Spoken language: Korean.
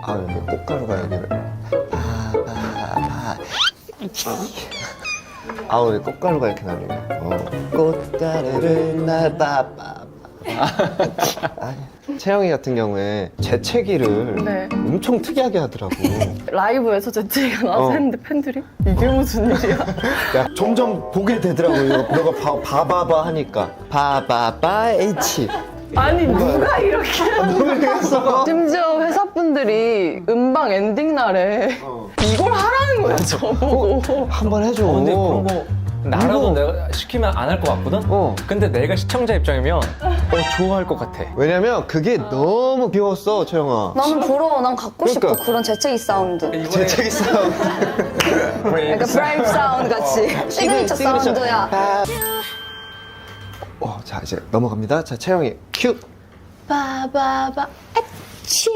아, 여기 꽃가루가 여기를. 아, 우리 꽃가루가 이렇게 나네요. 꽃가루를 채영이 같은 경우에 재채기를 네. 엄청 특이하게 하더라고. 라이브에서 재채기가 나와서 했는데 팬들이 이게 무슨 일이야? 야, 점점 보게 되더라고요. 너가 바바바 하니까. 바바바 H. 아니 누가 이렇게 모르겠어. 심지어 회사분들이 음방 엔딩 날에 이걸 하라는 거야 저보고. 한번 해줘. 근데 그런 거 나라도 내가 시키면 안 할 것 같거든? 근데 내가 시청자 입장이면 좋아할 것 같아. 왜냐면 그게 너무 귀여웠어, 채영아. 나는 부러워. 난 갖고 그러니까. 싶어. 그런 재채기 사운드. 재채기 싸움. 약간 프라임 사운드 같이. 시그니처 사운드야. 자, 이제 넘어갑니다. 자, 채영이 큐. 바바바 아치.